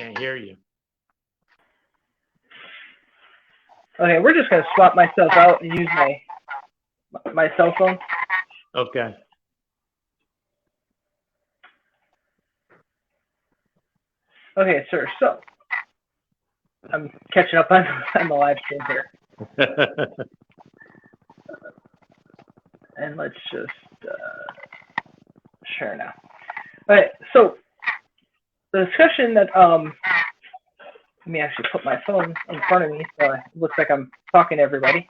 Can't hear you. Okay, we're just gonna swap myself out and use my cell phone. Okay. Okay, sir. So I'm catching up on the live stream here, and let's just share now. All right. So the discussion that let me actually put my phone in front of me so it looks like I'm talking to everybody.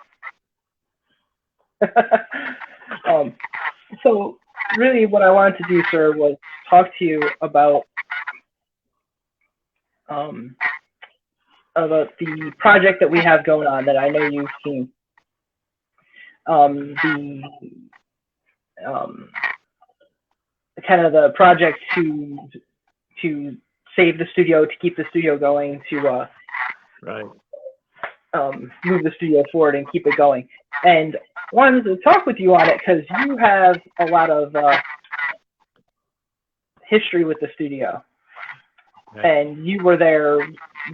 So really what I wanted to do, sir, was talk to you about the project that we have going on that I know you've seen. Kind of the project to save the studio, to keep the studio going, to right. Move the studio forward and keep it going. And wanted to talk with you on it because you have a lot of history with the studio. Right. And you were there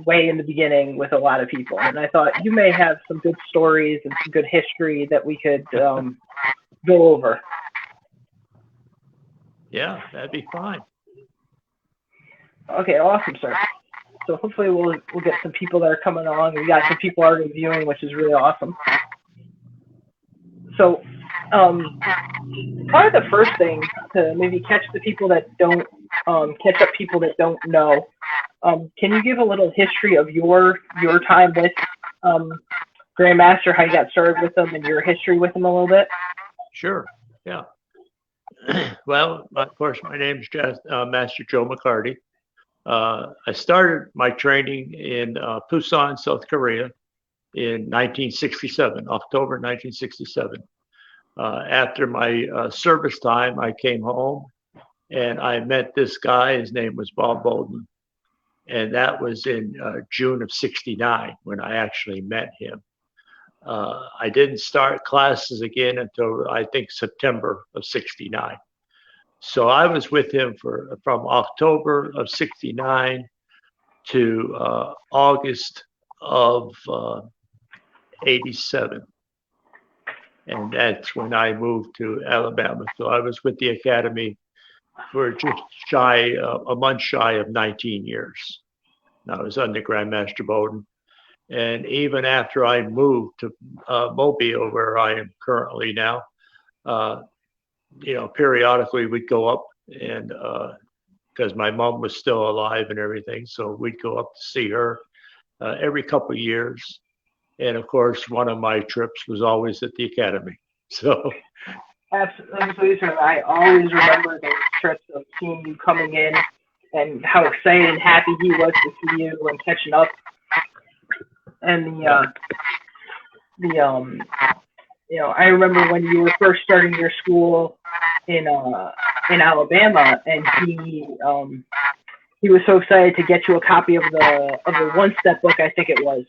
way in the beginning with a lot of people. And I thought you may have some good stories and some good history that we could go over. Yeah, that'd be fine. Okay, awesome, sir. So hopefully we'll get some people that are coming along. We got some people already viewing, which is really awesome. So probably the first thing to maybe catch the people that don't catch up people that don't know. Can you give a little history of your time with Grandmaster, how you got started with them, and your history with them a little bit? Sure. Yeah. Well, of course, my name is Master Joe McCarty. I started my training in Busan, South Korea in 1967, October 1967. After my service time, I came home and I met this guy. His name was Bob Beaudoin. And that was in June of 69 when I actually met him. I didn't start classes again until I think September of 69. So I was with him from October of 69 to August of 87. And that's when I moved to Alabama. So I was with the Academy for just a month shy of 19 years. I was under Grandmaster Beaudoin. And even after I moved to Mobile, where I am currently now, periodically we'd go up and because my mom was still alive and everything, so we'd go up to see her every couple of years. And of course, one of my trips was always at the Academy. So absolutely, sir. I always remember those trips of seeing you coming in and how excited and happy he was to see you and catching up. And I remember when you were first starting your school in Alabama, and he was so excited to get you a copy of the one-step book, I think it was,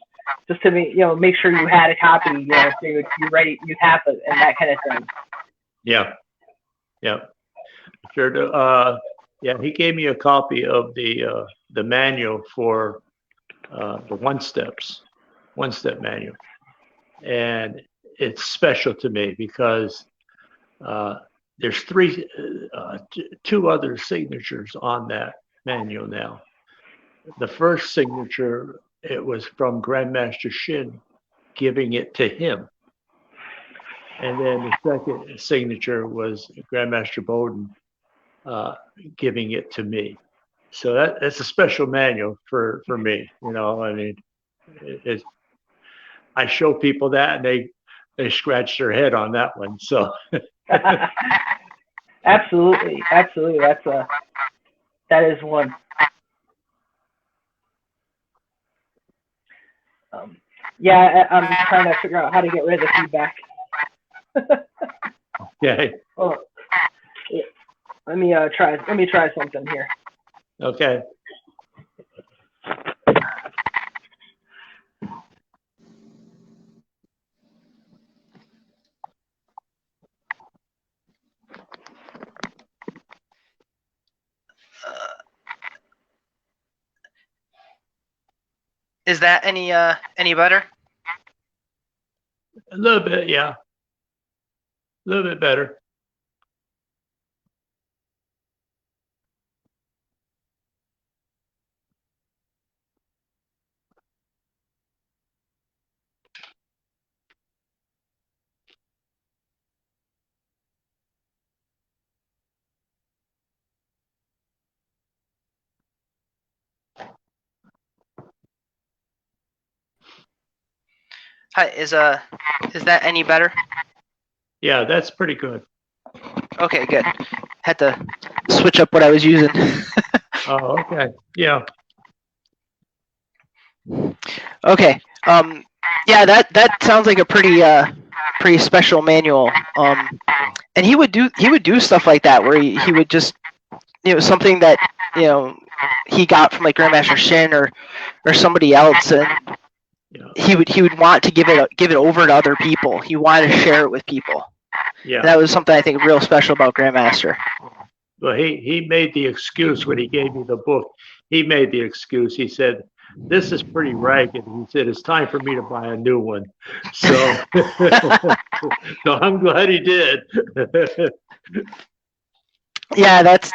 just to make sure you had a copy, so you'd ready, you'd have it, and that kind of thing. Yeah, sure. Yeah, he gave me a copy of the manual for the one-step manual, and it's special to me because there's two other signatures on that manual now. The first signature, it was from Grandmaster Shin giving it to him. And then the second signature was Grandmaster Beaudoin giving it to me. So that's a special manual for me. I mean, I show people that and they scratch their head on that one. So absolutely. That is one. I'm trying to figure out how to get rid of the feedback. Okay. Oh, yeah. Let me try something here. Okay. Is that any better? A little bit, yeah. A little bit better. Hi, is that any better? Yeah, that's pretty good. Okay, good. Had to switch up what I was using. Oh, okay. Yeah. Okay. Yeah, that sounds like a pretty special manual. And he would do stuff like that where he would just something that he got from like Grandmaster Shin or somebody else, and he would want to give it over to other people. He wanted to share it with people. Yeah. And that was something I think real special about Grandmaster. Well, he made the excuse when he gave me the book. He made the excuse. He said, "This is pretty ragged." He said, "It's time for me to buy a new one." So, so I'm glad he did. Yeah, that's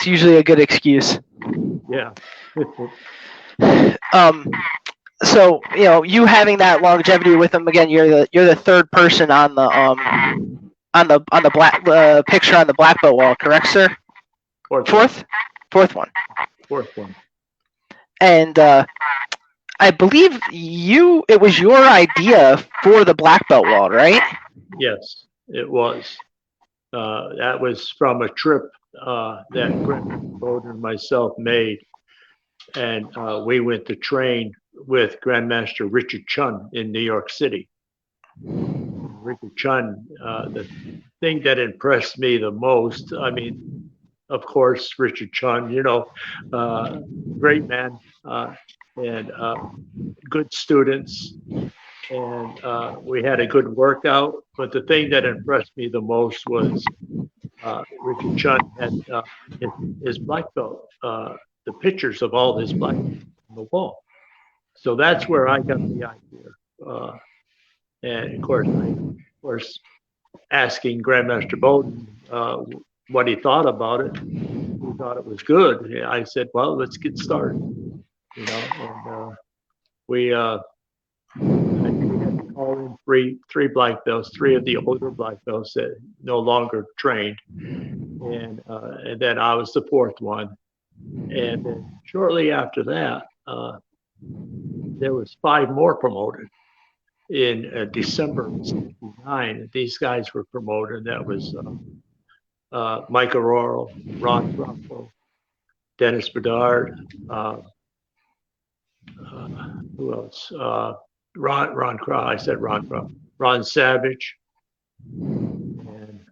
usually a good excuse. Yeah. So you having that longevity with him again, you're the third person on the black picture on the black belt wall, correct, sir? Fourth one. Fourth one. And I believe it was your idea for the black belt wall, right? Yes, it was. That was from a trip that Grandmaster Bowden and myself made, and we went to train with Grandmaster Richard Chun in New York City. Richard Chun, the thing that impressed me the most, I mean, of course, Richard Chun, great man, and good students, and we had a good workout. But the thing that impressed me the most was Richard Chun had his black belt, the pictures of all his black belts on the wall. So that's where I got the idea. And of course, asking Grandmaster Bowden what he thought about it, he thought it was good. I said, "Well, let's get started." And we had to call in three black belts, three of the older black belts that no longer trained, and then I was the fourth one. And then shortly after that, there was 5 more promoted in December of '69. These guys were promoted. That was Mike Aurora, Ron Ruffalo, Dennis Bedard, who else? Ron Crow. I said Ron Crow. Ron Savage. And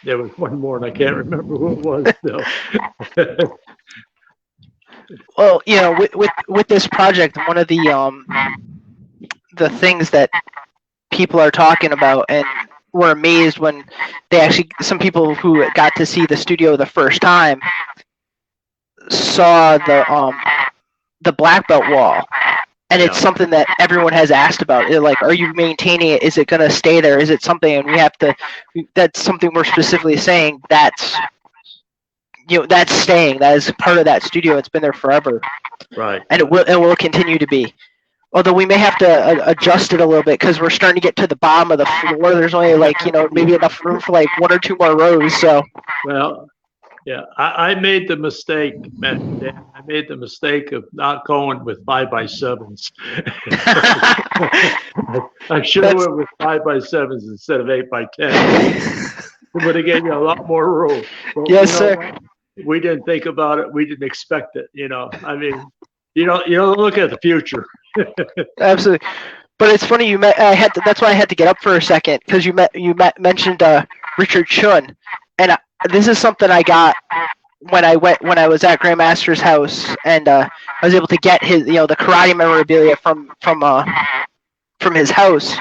there was one more, and I can't remember who it was, though. Well, with this project, one of the things that people are talking about and were amazed when some people who got to see the studio the first time saw the black belt wall, and it's something that everyone has asked about. Like, are you maintaining it? Is it going to stay there? Is it something? And that's something we're specifically saying that's staying. That is part of that studio. It's been there forever, right? And it will continue to be. Although we may have to adjust it a little bit because we're starting to get to the bottom of the floor. There's only maybe enough room for like 1 or 2 more rows. So. Well, yeah, I made the mistake, man. I made the mistake of not going with 5x7s. I should have went with 5x7s instead of 8x10s. It would have given you a lot more room. But yes, sir. We didn't think about it. We didn't expect it. I mean, you don't look at the future. Absolutely. But it's funny that's why I had to get up for a second, because you mentioned Richard Chun, and this is something I got when I was at Grandmaster's house, and I was able to get his the karate memorabilia from his house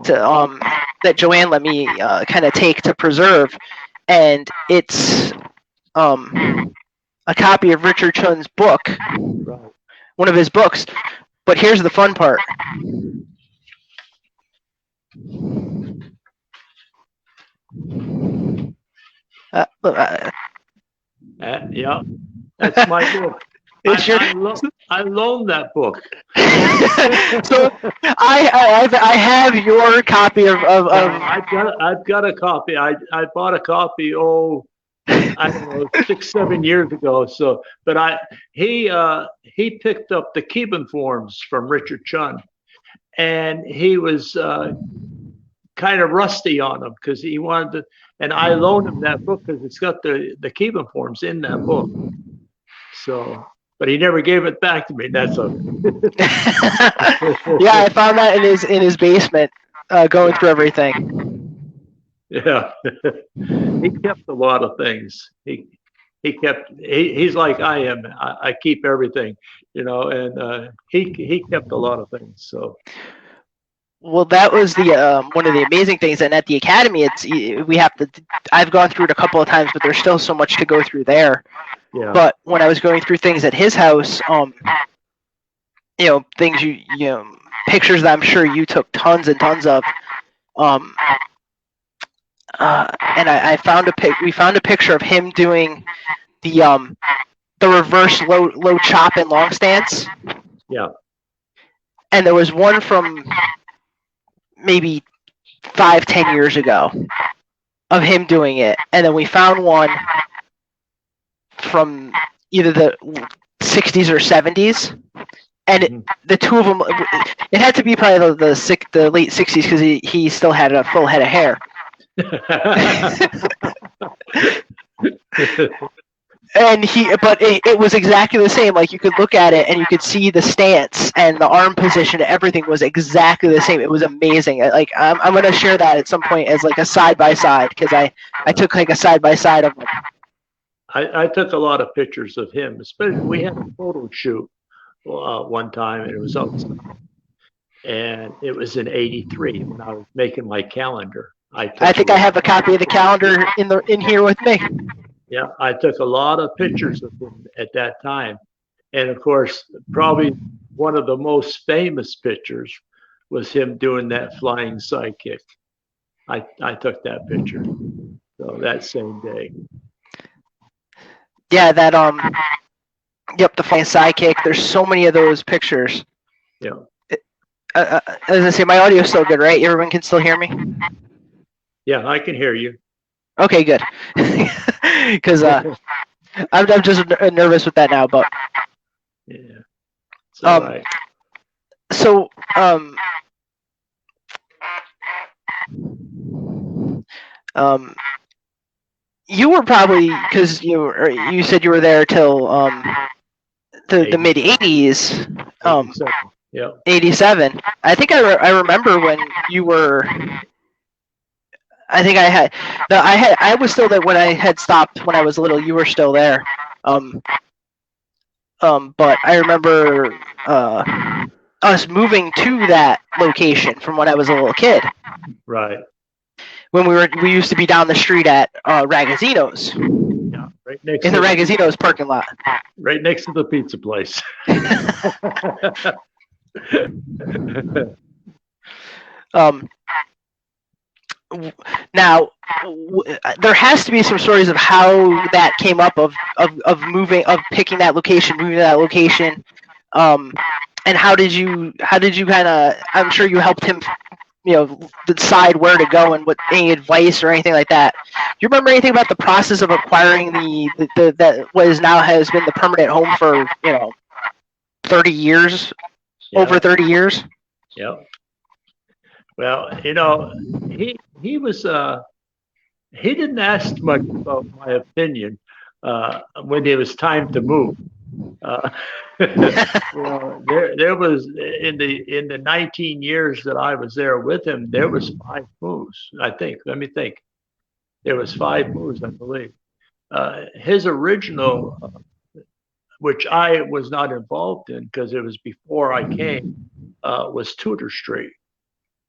to that Joanne let me kind of take to preserve, and it's a copy of Richard Chun's book. Right. one of his books. But here's the fun part. Yeah, that's my book. It's your. I loaned that book. So I have your copy of I've got a copy. I bought a copy. I don't know, 6-7 years ago. So, but he picked up the Cuban forms from Richard Chun, and he was kind of rusty on them because he wanted to. And I loaned him that book because it's got the Cuban forms in that book. So, but he never gave it back to me. That's okay. Yeah, I found that in his basement, going through everything. Yeah, he kept a lot of things. He's like I am. I keep everything, and he kept a lot of things. So. Well, that was the one of the amazing things, and at the academy, I've gone through it a couple of times, but there's still so much to go through there. Yeah. But when I was going through things at his house, things pictures that I'm sure you took tons and tons of, and I found we found a picture of him doing the reverse low chop and long stance. Yeah. And there was one from maybe 5-10 years ago of him doing it, and then we found one from either the 60s or 70s, and the two of them, it had to be probably the late 60s because he still had a full head of hair. And it was exactly the same. Like, you could look at it and you could see the stance and the arm position. Everything was exactly the same. It was amazing. Like, I'm gonna share that at some point as like a side by side because I took like a side by side of them. I took a lot of pictures of him. Especially we had a photo shoot one time, and it was outside, and it was in '83 when I was making my calendar. I think I have a copy of the calendar in here with me. Yeah, I took a lot of pictures of him at that time. And of course, probably one of the most famous pictures was him doing that flying side kick. I took that picture. So that same day. Yeah, the flying side kick. There's so many of those pictures. Yeah. As I say, my audio is still good, right? Everyone can still hear me? Yeah, I can hear you. Okay, good. Because I'm just nervous with that now, but yeah, it's all right. So you were probably, because you said you were there till the mid '80s. 87. Yeah. 87. I think I remember when you were. I was still there when I had stopped when I was little. You were still there, but I remember us moving to that location from when I was a little kid. Right. When we used to be down the street at Ragazzino's. Yeah, right next in the Ragazzino's parking lot. Right next to the pizza place. Now, there has to be some stories of how that came up of picking that location, moving to that location, and how did you kind of? I'm sure you helped him, decide where to go and any advice or anything like that. Do you remember anything about the process of acquiring that what has been the permanent home for 30 years, over 30 years? Yeah. Well, he was he didn't ask much about my opinion when it was time to move. There was in the 19 years that I was there with him, there was 5 moves. I think. Let me think. There was 5 moves, I believe. His original, which I was not involved in because it was before I came, was Tudor Street.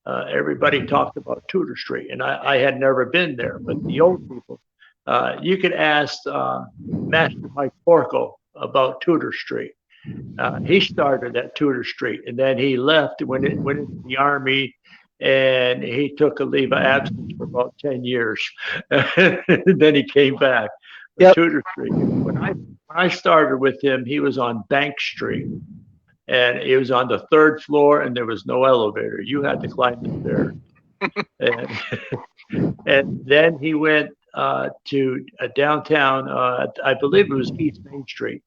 Everybody talked about Tudor Street, and I had never been there. But the old people, you could ask Master Mike Porco about Tudor Street, He started at Tudor Street, and then he left, went into the Army, and he took a leave of absence for about 10 years. And then he came back. Yep. Tudor Street. When I started with him, he was on Bank Street, and he was on the 3rd floor, and there was no elevator. You had to climb the stairs. And then he went to downtown. I believe it was East Main Street.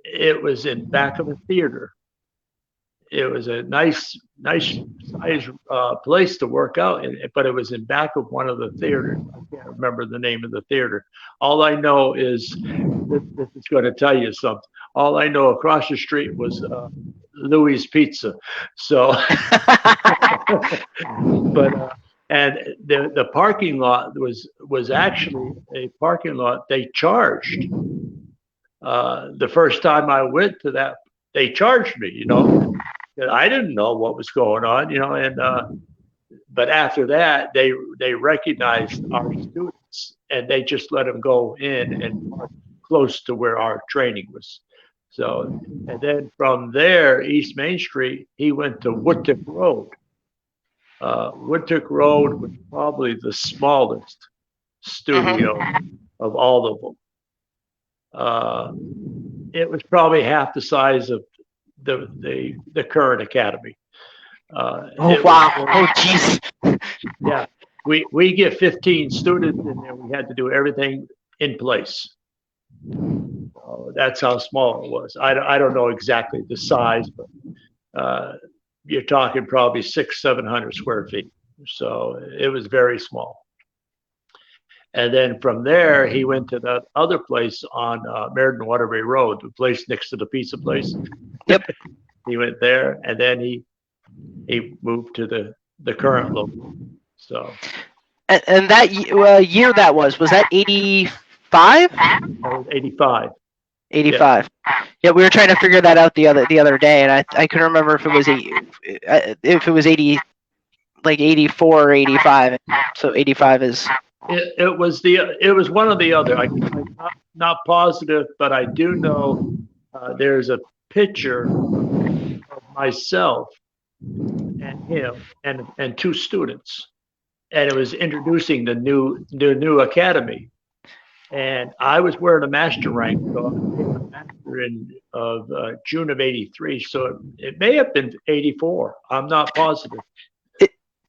It was in back of a theater. It was a nice size place to work out, but it was in back of one of the theaters. I can't remember the name of the theater. All I know is this is going to tell you something. All I know across the street was Louis Pizza. So, but and the parking lot was actually a parking lot they charged. The first time I went to that, they charged me. You know. I didn't know what was going on, you know, and but after that, they recognized our students, and they just let them go in and park close to where our training was. So, and then from there, East Main Street, he went to Woodtick Road. Woodtick Road was probably the smallest studio of all of them. It was probably half the size of the current academy. Oh wow! Oh jeez. Yeah, we get 15 students, and then we had to do everything in place. That's how small it was. I don't know exactly the size, but you're talking probably 600-700 square feet. So it was very small. And then from there, he went to that other place on Meriden Waterbury Road, the place next to the pizza place. Yep. He went there, and then he moved to the current location. So. And that year that was that 85? That was 85. 85. Yeah, we were trying to figure that out the other day, and I couldn't remember if it was 80, like 84 or 85. So 85 is. It was one or the other. I'm not positive, but I do know there's a picture of myself and him and 2 students, and it was introducing the new academy. And I was wearing a master rank, so I became a master in June of '83. So it may have been '84. I'm not positive.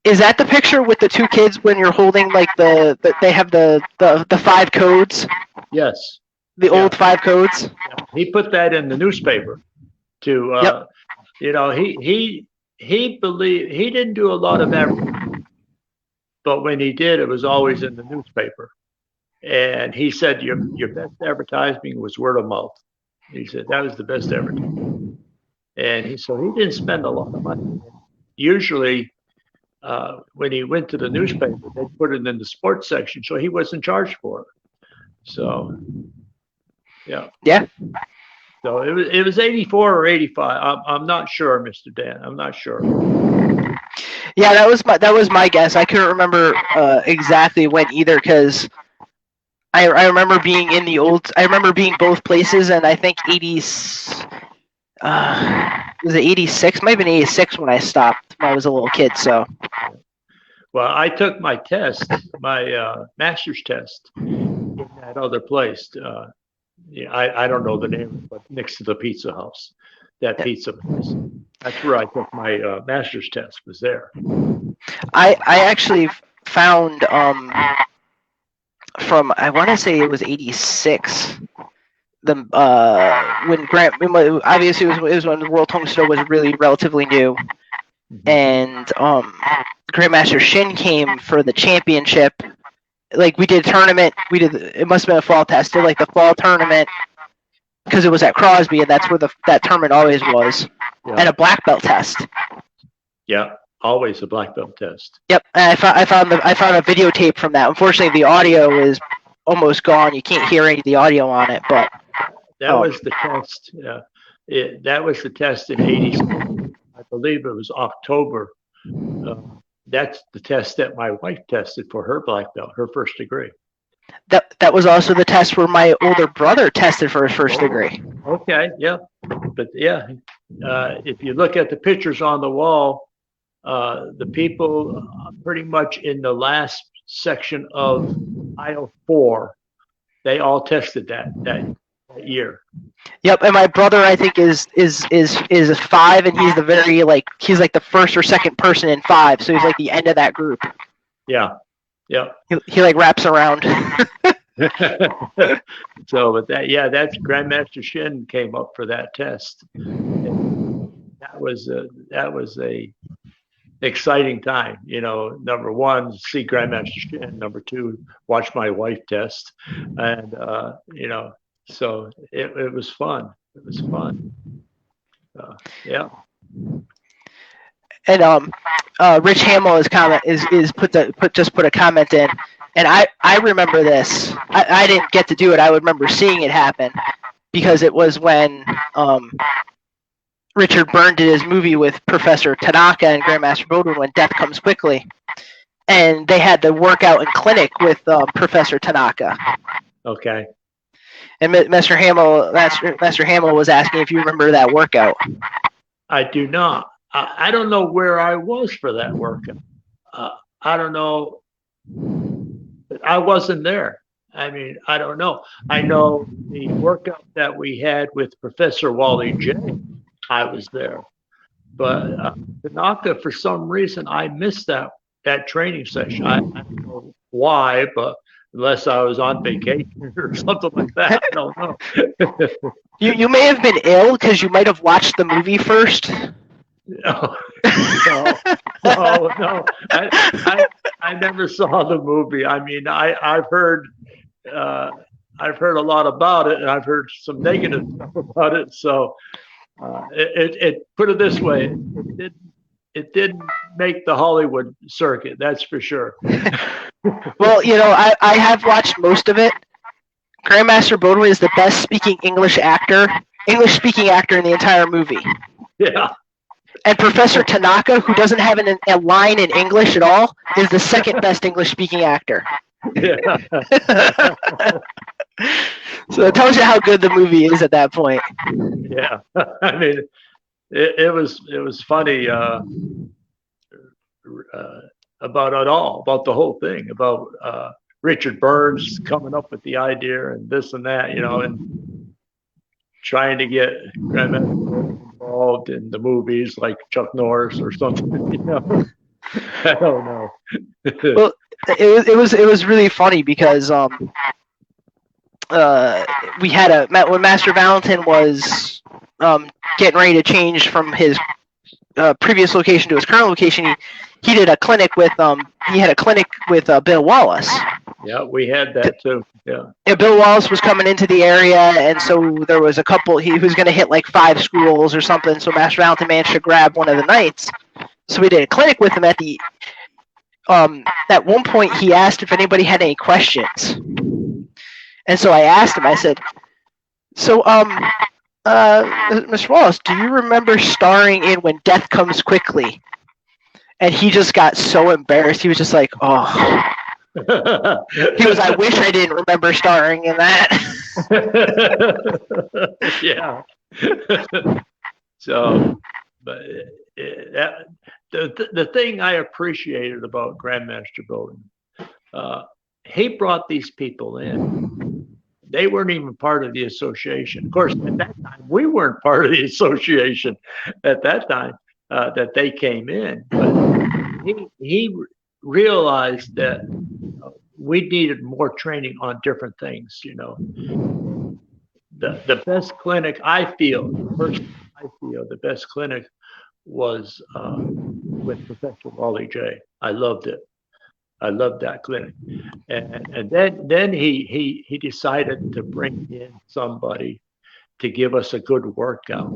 Is that the picture with the 2 kids when you're holding like they have the 5 codes? Yes. The old 5 codes. Yeah. He put that in the newspaper to Yep. you know, he believed he didn't do a lot of advertising, but when he did, it was always in the newspaper. And he said your best advertising was word of mouth. He said that was the best advertising. And he didn't spend a lot of money. Usually, when he went to the newspaper, they put it in the sports section, so he wasn't charged for it. So, yeah. Yeah. So it was 84 or 85. I'm not sure, Mr. Dan. I'm not sure. Yeah, that was my guess. I couldn't remember exactly when either, because I remember being in the old. I remember being both places, and I think 80. Was it 86? Might have been 86 when I stopped. When I was a little kid. So. Well, I took my test, my master's test, in that other place. Yeah, I don't know the name, but next to the pizza house, that pizza place. That's where I took my master's test. Was there. I actually found from I want to say it was 86. When obviously it was when the World Home Show was really relatively new, and Grandmaster Shin came for the championship. Like we did a tournament, it must have been a fall test. Did like the fall tournament because it was at Crosby, and that's where that tournament always was, and a black belt test. Yeah, always a black belt test. Yep, and I found a videotape from that. Unfortunately, the audio is almost gone. You can't hear any of the audio on it, but. That was the test. That was the test in '86. I believe it was October. That's the test that my wife tested for her black belt, her first degree. That was also the test where my older brother tested for his first degree. Okay, yeah, but yeah, if you look at the pictures on the wall, the people pretty much in the last section of aisle 4, they all tested that year. Yep, and my brother I think is 5, and he's he's like the first or second person in 5, so he's like the end of that group. Yeah, yeah. He like wraps around. So, but that's Grandmaster Shin came up for that test. And that was a exciting time. Number one, see Grandmaster Shin. Number two, watch my wife test, and so it was fun. It was fun. Yeah. And Rich Hamill just put a comment in, and I remember this. I didn't get to do it. I would remember seeing it happen because it was when Richard Byrne did his movie with Professor Tanaka and Grandmaster Beaudoin when Death Comes Quickly, and they had the workout in clinic with Professor Tanaka. Okay. And Master Hamill was asking if you remember that workout. I do not. I don't know where I was for that workout. I don't know. I wasn't there. I mean, I don't know. I know the workout that we had with Professor Wally J. I was there, but Tanaka, for some reason, I missed that training session. I don't know why, but unless I was on vacation or something like that, I don't know. You may have been ill because you might have watched the movie first. No. I never saw the movie. I mean, I've heard a lot about it, and I've heard some negative stuff about it. So it put it this way, it didn't make the Hollywood circuit. That's for sure. Well, I have watched most of it. Grandmaster Beaudoin is the best English speaking actor in the entire movie. Yeah. And Professor Tanaka, who doesn't have a line in English at all, is the second best English speaking actor. Yeah. So it tells you how good the movie is at that point. Yeah. I mean, it was funny about it all, about the whole thing, about Richard Burns coming up with the idea and this and that, and trying to get Grandmaster involved in the movies like Chuck Norris or something, I don't know. Well, it was really funny because we had when Master Valentin was getting ready to change from his previous location to his current location, he did a clinic with Bill Wallace. Yeah, we had that too. Yeah. And Bill Wallace was coming into the area, and so there was a couple. He was going to hit like 5 schools or something. So Master Valentin managed to grab one of the nights. So we did a clinic with him at the. At one point, he asked if anybody had any questions, and so I asked him. I said, "So, Mr. Wallace, do you remember starring in When Death Comes Quickly?" And he just got so embarrassed. He was just like, "Oh." He was, "I wish I didn't remember starring in that." Yeah. So, but the thing I appreciated about Grandmaster Beaudoin, he brought these people in. They weren't even part of the association. Of course, at that time, we weren't part of the association at that time that they came in. But he realized that we needed more training on different things. The best clinic the best clinic was with Professor Wally J. I loved it. I loved that clinic. And then he decided to bring in somebody to give us a good workout.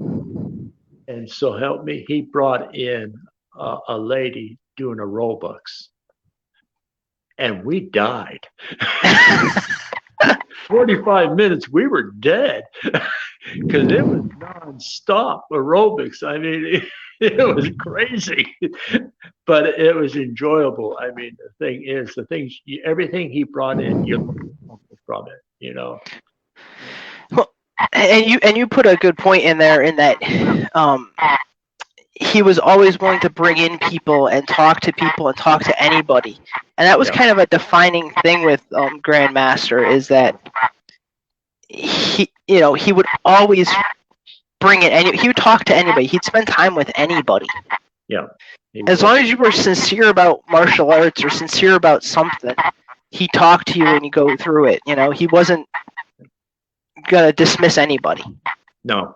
And so help me, he brought in a lady doing aerobics. And we died. 45 minutes, we were dead because it was nonstop aerobics. I mean, It was crazy, but it was enjoyable. I mean, the thing is, everything he brought in, you learned something from it, you know. Well, and you put a good point in there in that he was always willing to bring in people and talk to anybody, and that was Yeah. kind of a defining thing with Grandmaster, is that he would always bring it, he would talk to anybody. He'd spend time with anybody. Yeah. As long as you were sincere about martial arts or sincere about something, he talked to you and you go through it. You know, he wasn't gonna dismiss anybody. No,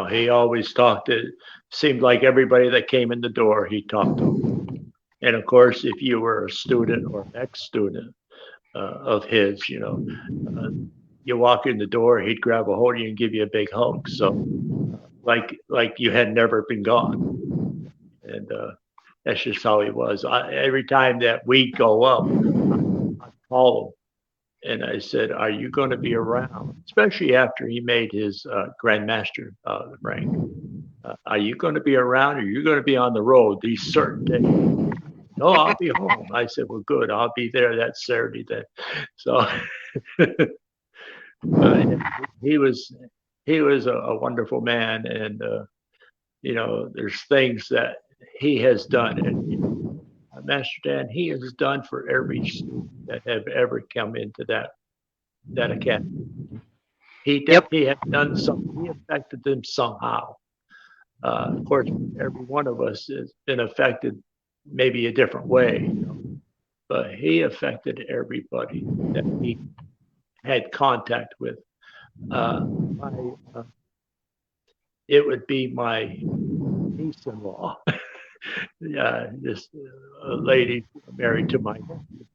he always talked to, seemed like everybody that came in the door, he talked to. And of course, if you were a student or an ex-student of his, you know, you walk in the door, he'd grab a hold of you and give you a big hug. So like you had never been gone. And that's just how he was. Every time that we'd go up, I'd call him. And I said, "Are you going to be around?" Especially after he made his Grandmaster rank. Are you going to be around, or are you going to be on the road these certain days? No, I'll be home. I said, "Well, good. I'll be there that Saturday then." So he was a wonderful man, and you know, there's things that he has done, and you know, Master Dan, he has done for every student that have ever come into that academy. He had done something. He affected them somehow. Of course, every one of us has been affected, maybe a different way, you know, but he affected everybody that he had contact with. It would be my niece-in-law, this lady married to my nephew,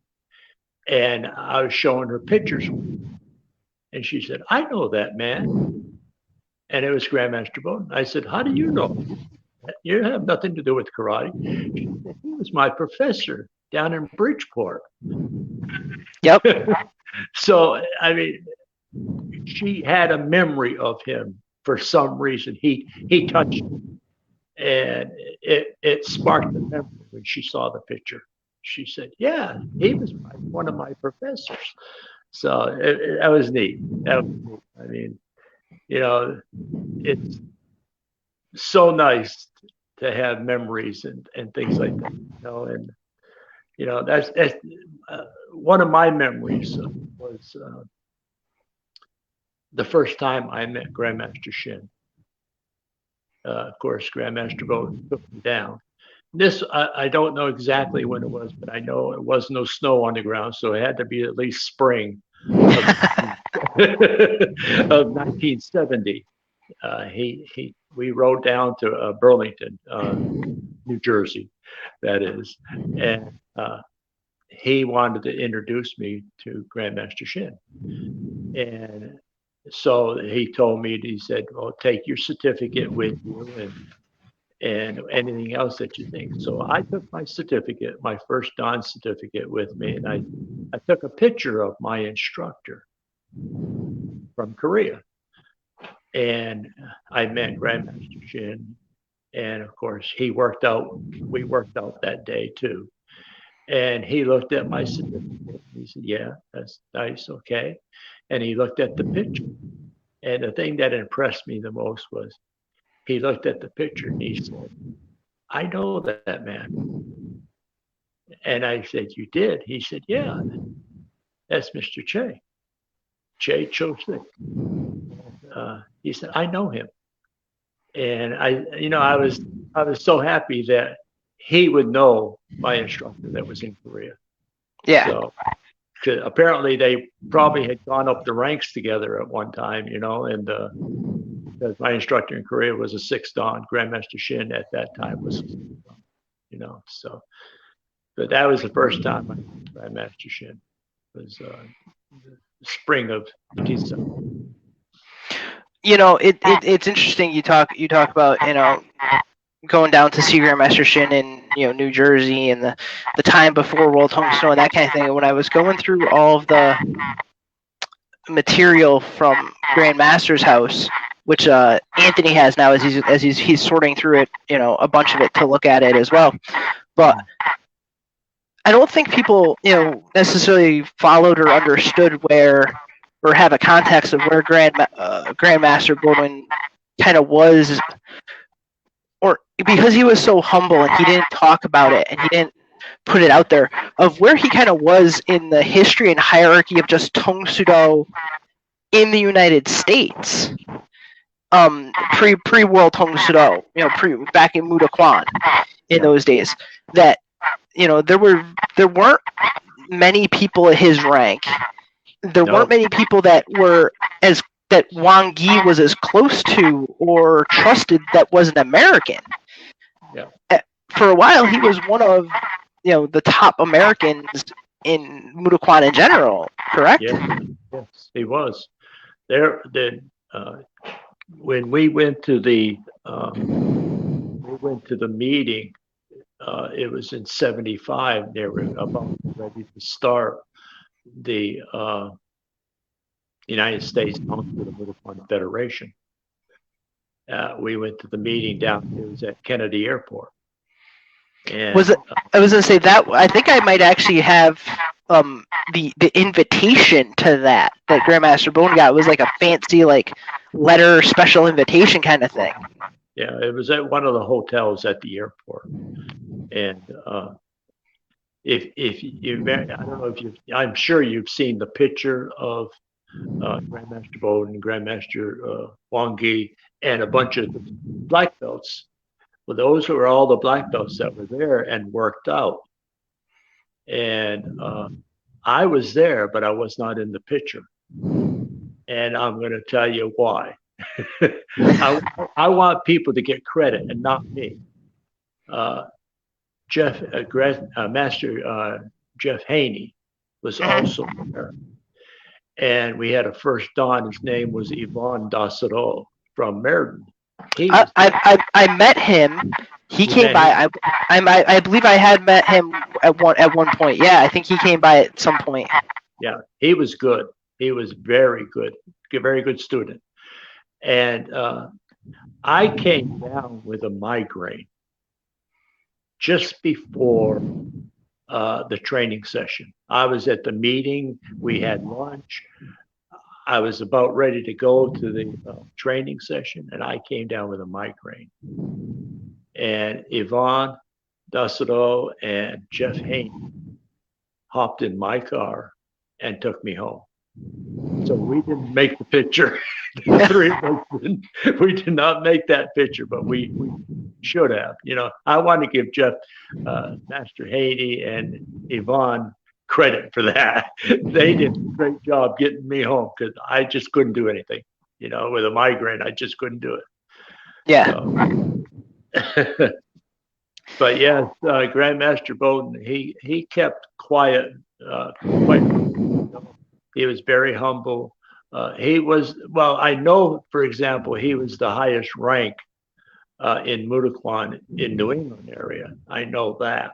and I was showing her pictures, and she said, "I know that man," and it was Grandmaster Beaudoin. I said, "How do you know? You have nothing to do with karate." She said, "He was my professor down in Bridgeport." Yep. So I mean, she had a memory of him for some reason. He touched me, and it sparked the memory when she saw the picture. She said, "Yeah, he was one of my professors." So that was neat. That was neat. I mean, you know, it's so nice to have memories and things like that. You know, and you know, that's one of my memories was the first time I met Grandmaster Shin. Of course, Grandmaster Beaudoin took me down. This, I don't know exactly when it was, but I know it was no snow on the ground, so it had to be at least spring of, of 1970. We rode down to Burlington, New Jersey, that is, and he wanted to introduce me to Grandmaster Shin. And so he told me, he said, "Well, take your certificate with you and anything else that you think." So I took my certificate, my first Dan certificate with me, and I took a picture of my instructor from Korea. And I met Grandmaster Shin. And of course, we worked out that day too. And he looked at my certificate. He said, "Yeah, that's nice, okay." And he looked at the picture. And the thing that impressed me the most was he looked at the picture and he said, "I know that man." And I said, "You did?" He said, "Yeah, that's Mr. Che Cho-sik." He said, "I know him." And I was so happy that he would know my instructor that was in Korea. Yeah. So apparently they probably had gone up the ranks together at one time, you know, and because my instructor in Korea was a 6th Dan, Grandmaster Shin at that time was, you know, so. But that was the first time I met Grandmaster Shin. It was the spring of 1970. You know, it's interesting you talk about, you know, going down to see Grandmaster Shin in, you know, New Jersey and the time before World Home Snow and that kind of thing. And when I was going through all of the material from Grandmaster's house, which Anthony has now as he's sorting through it, a bunch of it to look at it as well. But I don't think people, necessarily followed or understood where, or have a context of where Grandmaster Beaudoin kind of was, or because he was so humble and he didn't talk about it and he didn't put it out there, of where he kind of was in the history and hierarchy of just Tong Sudo in the United States. Pre World Tong Sudo, back in Mudaquan in those days, that there weren't many people at his rank. There weren't many people that Wang Yi was as close to or trusted that was an American. Yeah. For a while, he was one of the top Americans in Mudaquan in general. Correct? Yes, he was. When we went to the meeting, it was in '75. They were about ready to start the United States Council of the Mudaquan Federation. We went to the meeting down. It was at Kennedy Airport. And, I was gonna say that I think I might actually have the invitation to that Grandmaster Beaudoin got. It was like a fancy letter special invitation kind of thing. Yeah, it was at one of the hotels at the airport. And if you, I don't know if I'm sure you've seen the picture of Grandmaster Beaudoin, Grandmaster Wang Yi, and a bunch of black belts. Well, those were all the black belts that were there and worked out. And I was there, but I was not in the picture. And I'm going to tell you why. I want people to get credit and not me. Master Jeff Haney was also there. And we had a first Dan. His name was Yvon Dassero from Meriden. I met him. He came by. I believe I had met him at one point. Yeah, I think he came by at some point. Yeah, he was good. He was very good, very good student. And I came down with a migraine just before the training session. I was at the meeting. We had lunch. I was about ready to go to the training session, and I came down with a migraine. And Yvon Dassero and Jeff Haney hopped in my car and took me home. So we didn't make the picture. The three of us didn't. We did not make that picture, but we should have. I want to give Jeff, Master Haney, and Yvon credit for that. They did a great job getting me home because I just couldn't do anything. With a migraine, I just couldn't do it. Yeah. So. But yeah, Grandmaster Beaudoin, he kept quiet. He was very humble. He was, well, I know, for example, he was the highest rank in Mudaquan in New England area. I know that.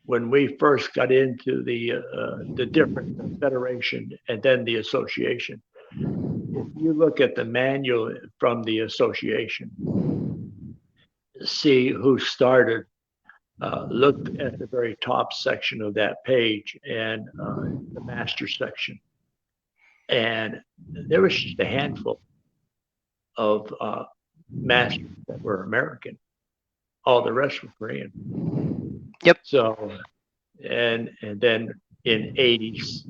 When we first got into the different federation and then the association, if you look at the manual from the association, see who started, look at the very top section of that page and the master section. And there was just a handful of masters that were American. All the rest were Korean. Yep. So, and then in 80s,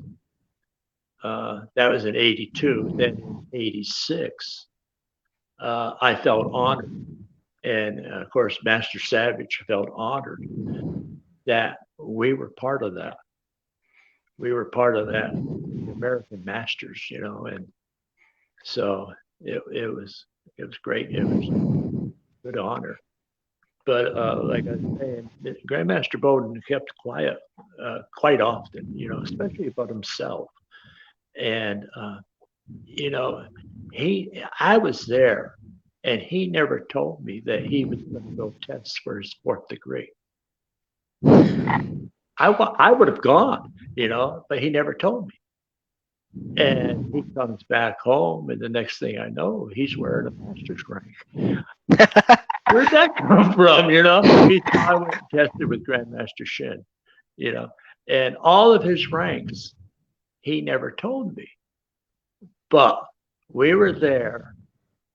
that was in 82. Then in 86, I felt honored. And of course, Master Savage felt honored that we were part of that. We were part of that, the American Masters, and so it was great. It was a good honor. But like I was saying, Grandmaster Beaudoin kept quiet quite often, especially about himself. And I was there. And he never told me that he was going to go test for his 4th degree. I would have gone, but he never told me. And he comes back home, and the next thing I know, he's wearing a master's rank. Where'd that come from? I went and tested with Grandmaster Shin, and all of his ranks, he never told me. But we were there.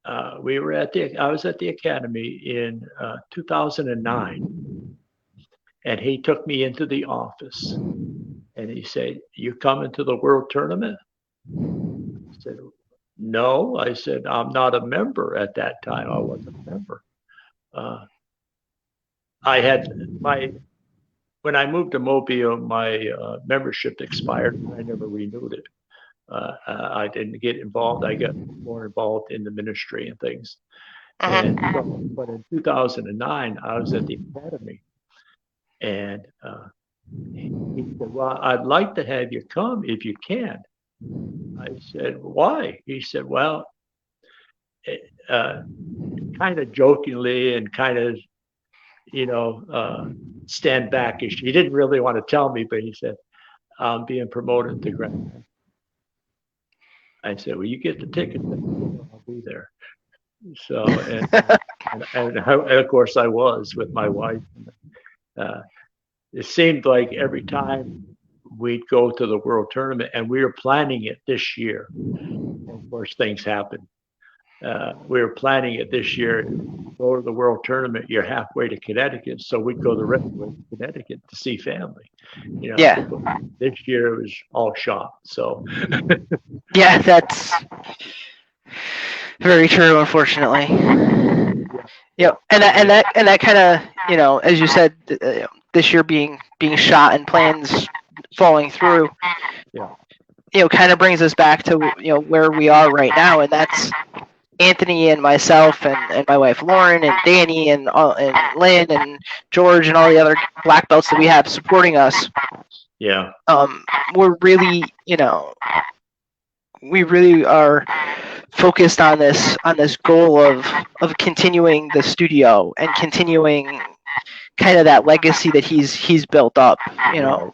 I was at the academy in 2009, and he took me into the office, and he said, "You coming to the world tournament?" I said, "No." I said, "I'm not a member at that time. I wasn't a member." I had when I moved to Mobile, my membership expired, and I never renewed it. I didn't get involved. I got more involved in the ministry and things. But in 2009, I was at the academy, and he said, "Well, I'd like to have you come if you can." I said, "Why?" He said, "Well, kind of jokingly and kind of, stand backish." He didn't really want to tell me, but he said, "I'm being promoted to Grand." I said, "Well, you get the ticket, I'll be there." So, and of course I was with my wife. It seemed like every time we'd go to the world tournament, and we were planning it this year. And of course, things happened. We were planning it this year. Go to the world tournament, you're halfway to Connecticut, so we'd go the rest of the way to Connecticut to see family. Yeah. This year it was all shot. So. Yeah, that's very true, unfortunately. And that kind of, as you said, this year being shot and plans falling through. Kind of brings us back to where we are right now, and that's Anthony and myself and my wife Lauren and Danny and Lynn and George and all the other black belts that we have supporting us. Yeah. We're really, we really are focused on this goal of continuing the studio and continuing kind of that legacy that he's built up, and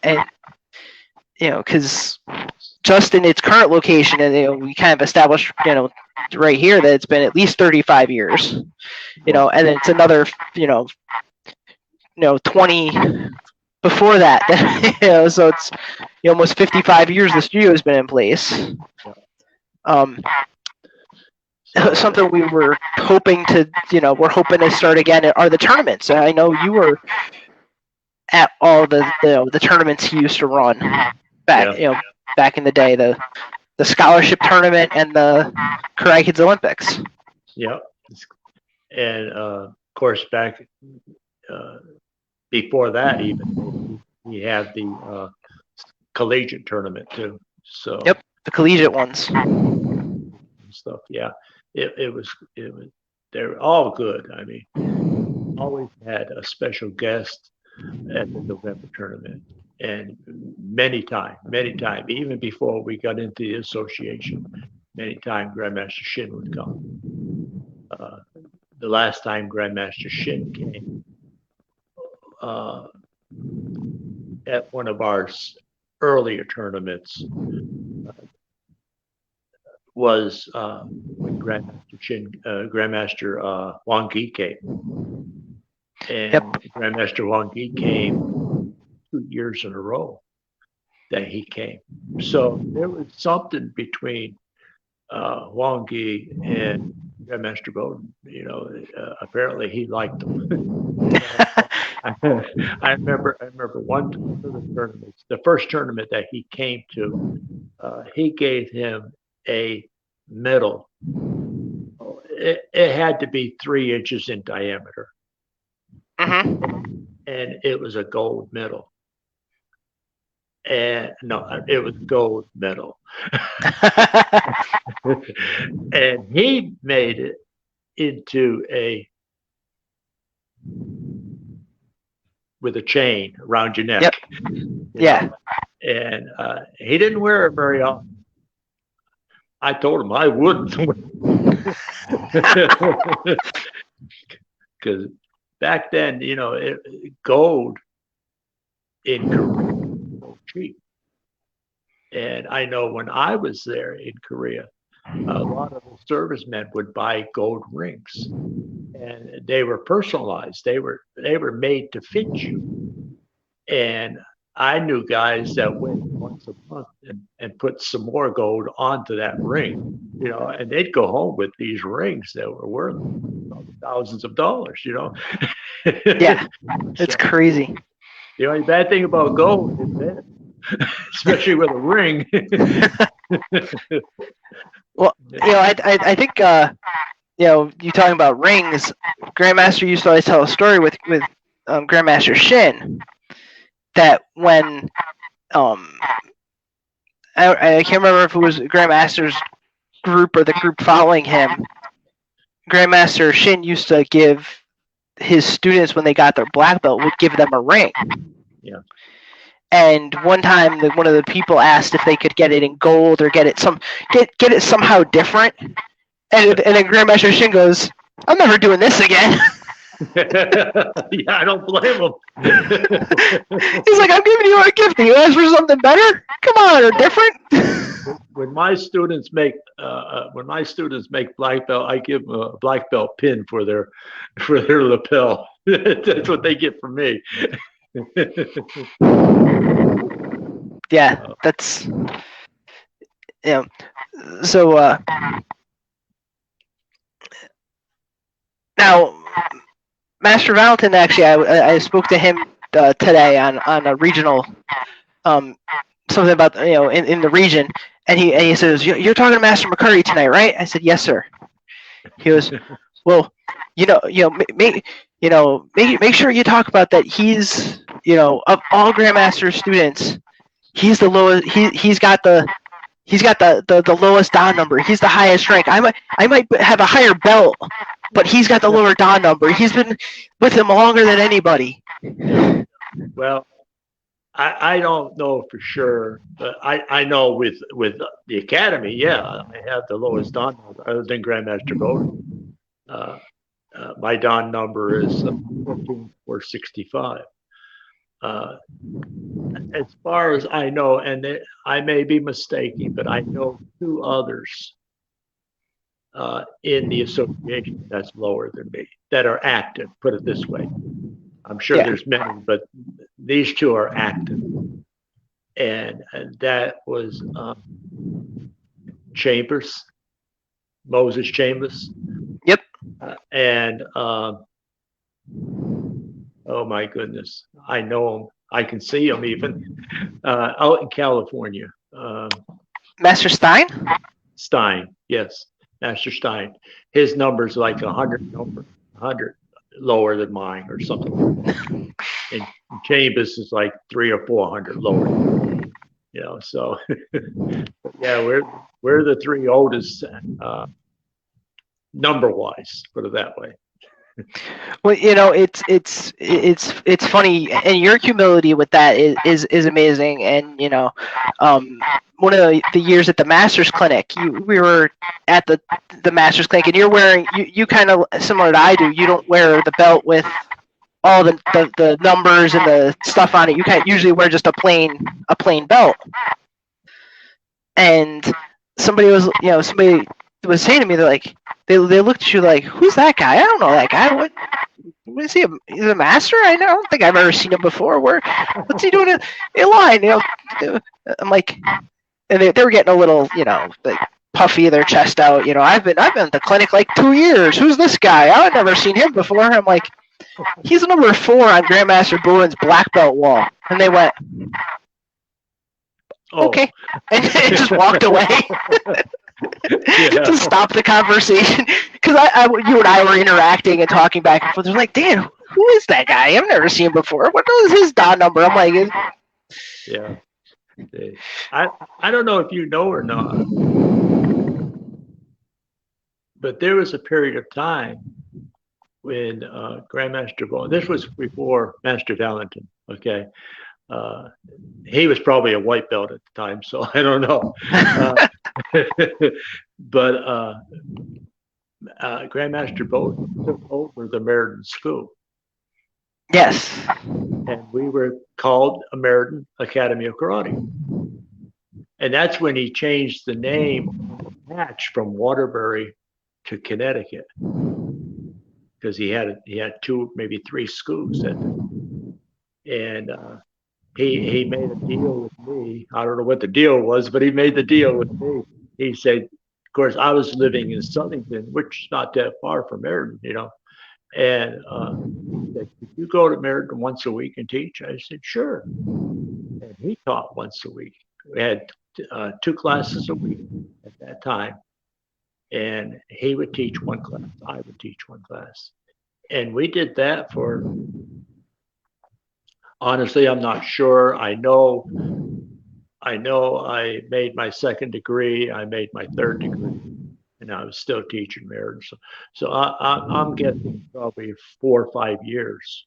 because just in its current location, and we kind of established, right here that it's been at least 35 years, and it's another, 20 before that, so it's almost 55 years the studio has been in place. Something we were hoping to, we're hoping to start again are the tournaments. I know you were at all the tournaments he used to run back, back in the day, the scholarship tournament and the Karate Kids Olympics. Yeah, and of course back before that, even we had the collegiate tournament too. So yep, the collegiate ones. Stuff, yeah. It was they were all good. I mean, always had a special guest at the November tournament, and many times, even before we got into the association, many times Grandmaster Shin would come. The last time Grandmaster Shin came at one of our earlier tournaments was when Grandmaster Wang Gi came. And Grandmaster Wang Gi came 2 years in a row that he came. So there was something between Wang Gi and Grandmaster Beaudoin. Apparently he liked him. I remember one of the tournaments, the first tournament that he came to, he gave him a medal. It had to be 3 inches in diameter. And it was a gold medal. And no, it was gold medal. And he made it into with a chain around your neck. Yeah. And he didn't wear it very often. I told him I wouldn't. Because back then, gold in Korea was so cheap. And I know when I was there in Korea, a lot of the servicemen would buy gold rings, and they were personalized. They were made to fit you. And I knew guys that went once a month and put some more gold onto that ring, and they'd go home with these rings that were worth thousands of dollars, Yeah, it's So, crazy. the only bad thing about gold is that, especially with a ring. Well, I think you talking about rings. Grandmaster used to always tell a story with Grandmaster Shin that when I can't remember if it was Grandmaster's group or the group following him. Grandmaster Shin used to give his students, when they got their black belt, would give them a ring. Yeah. And one time, one of the people asked if they could get it in gold or get it somehow different. And then Grandmaster Shin goes, "I'm never doing this again." Yeah, I don't blame him. He's like, "I'm giving you a gift. You ask for something better? Come on, or different." When my students make black belt, I give them a black belt pin for their lapel. That's what they get from me. Yeah, that's so now Master Valentin, actually, I spoke to him today on a regional something about in the region, and he says, "You're talking to Master McCarty tonight, right?" I said, "Yes, sir." He goes, "Well, make sure you talk about that. He's of all Grandmaster students, he's the lowest. He's got the lowest Dan number. He's the highest rank. I might have a higher belt, but he's got the lower Dan number. He's been with him longer than anybody." Well, I don't know for sure, but I know with the academy, yeah, I have the lowest Dan number other than Grandmaster Beaudoin. My Dan number is 14465. As far as I know, and I may be mistaken, but I know two others in the association that's lower than me that are active. Put it this way. I'm sure there's many, but these two are active. And that was Chambers, Moses Chambers. Yep. And oh my goodness, I know him. I can see him even out in California. Master Stein? Stein, yes, Master Stein. His number's like 100 lower than mine or something. And Chambers is like 300 or 400 lower. So yeah, we're the three oldest number wise, put it that way. Well, it's funny, and your humility with that is amazing. And one of the years at the Masters Clinic, we were at the Masters Clinic, and you're wearing you kind of similar to I do. You don't wear the belt with all the numbers and the stuff on it. You can't usually wear just a plain belt. And somebody was saying to me, they're like, they looked at you like, "Who's that guy? I don't know that guy. What is he? He's a master? I don't think I've ever seen him before. What's he doing in line?" I'm like, and they were getting a little, like puffy, their chest out. I've been at the clinic like 2 years. Who's this guy? I've never seen him before. I'm like, he's number 4 on Grandmaster Beaudoin's black belt wall. And they went, "Okay," and just walked away. To stop the conversation, because you and I were interacting and talking back and forth. They're like, "Dan, who is that guy? I've never seen him before. What is his Dan number?" I'm like, "Yeah, I don't know if you know or not, but there was a period of time when Grandmaster Beaudoin. This was before Master Valentin. Okay." He was probably a white belt at the time, so I don't know. But Grandmaster Beaudoin took over the Meriden School. Yes. And we were called American Academy of Karate. And that's when he changed the name on the match from Waterbury to Connecticut, because he had two, maybe three schools. And he made a deal with me. I don't know what the deal was, but he made the deal with me. He said, of course, I was living in Southington, which is not that far from Meriden, you know. And he said, could you go to Meriden once a week and teach? I said, sure. And he taught once a week. We had 2 classes a week at that time. And he would teach one class. I would teach one class. And we did that for, honestly, I'm not sure. I know I made my 2nd degree. I made my 3rd degree. And I was still teaching Meriden. So I'm guessing probably 4 or 5 years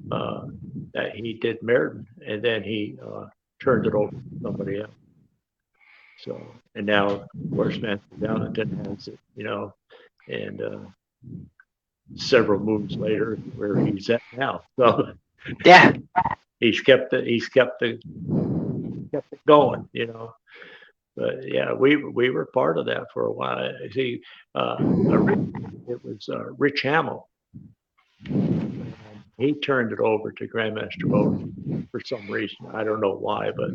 that he did Meriden. And then he turned it over to somebody else. So, and now, of course, Master Farrelly has it, you know, and several moves later, where he's at now. So, Yeah. he's kept it going, you know. But yeah, we were part of that for a while. See, it was Rich Hamill. And he turned it over to Grandmaster Beaudoin for some reason. I don't know why, but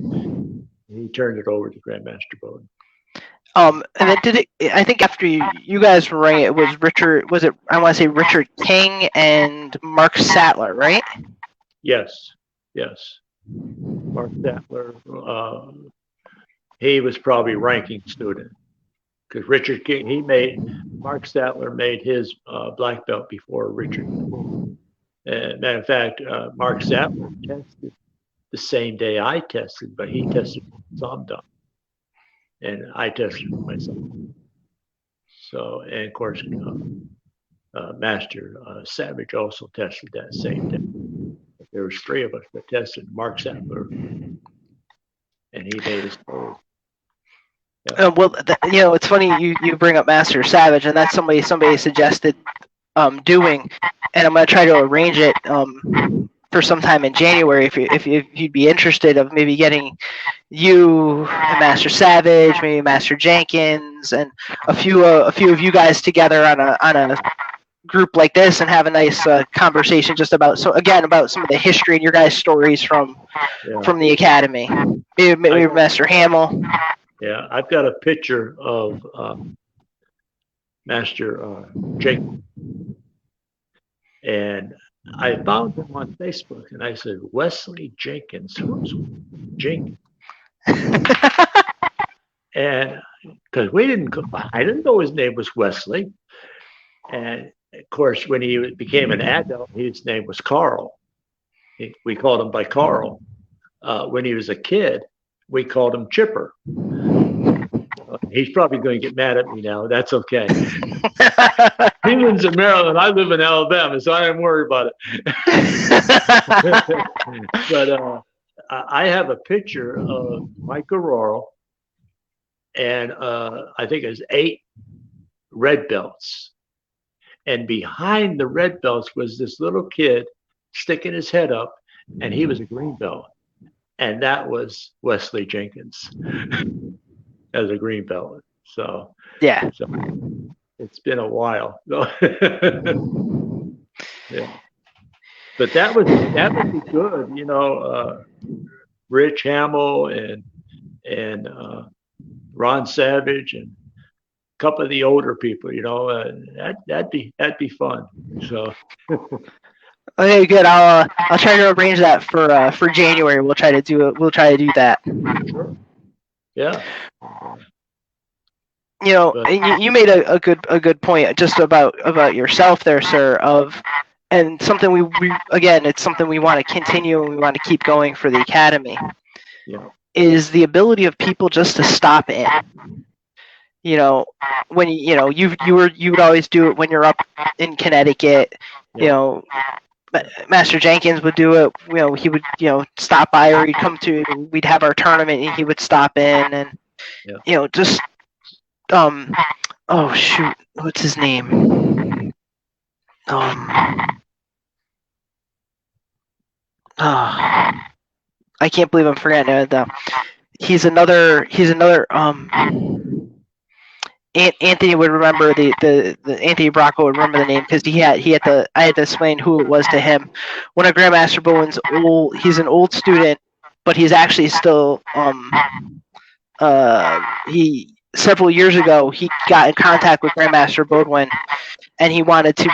he turned it over to Grandmaster Beaudoin. And then I think after you guys were running it, was I want to say Richard King and Mark Sattler, right? Yes. Mark Sattler, he was probably ranking student, because Richard King, Mark Sattler made his black belt before Richard King. Matter of fact, Mark Sattler tested the same day I tested, but he tested some done, and I tested myself. So, and of course, Master Savage also tested that same day. There was 3 of us that tested. Mark Sattler, and he made his gold. Yeah. Well, you know, it's funny you bring up Master Savage, and that's somebody suggested doing, and I'm going to try to arrange it for sometime in January if you'd be interested of maybe getting you and Master Savage, maybe Master Jenkins, and a few of you guys together on a group like this, and have a nice conversation just about some of the history and your guys' stories from the academy. Maybe Master Hamill. Yeah, I've got a picture of Master Jenkins, and I found him on Facebook, and I said, Wesley Jenkins, who's Jenkins? And because I didn't know his name was Wesley. And of course, when he became an adult, his name was Carl. We called him by Carl. When he was a kid, we called him Chipper. He's probably going to get mad at me now. That's okay. He lives in Maryland. I live in Alabama, so I don't worry about it. But I have a picture of Mike Aurora, and I think it was 8 red belts. And behind the red belts was this little kid sticking his head up, and he was a green belt. And that was Wesley Jenkins as a green belt. So yeah. So it's been a while. Yeah. But that would be good, you know. Rich Hamill and Ron Savage and a couple of the older people, you know, that'd be fun. So. Okay, good. I'll try to arrange that for January. We'll try to do it. We'll try to do that. Sure. Yeah. You know, you made a good point just about yourself there, sir. And something we again, it's something we want to continue and we want to keep going for the academy. Yeah. Is the ability of people just to stop in. You know, when you would always do it when you're up in Connecticut. Yeah. You know, Master Jenkins would do it. You know, he would stop by, or we'd have our tournament and he would stop in, and just oh shoot, what's his name? I can't believe I'm forgetting it. he's another Anthony would remember the Anthony Bracco would remember the name because I had to explain who it was to him. One of Grandmaster Bowen's he's an old student, but he's actually still he several years ago he got in contact with Grandmaster Beaudoin, and he wanted to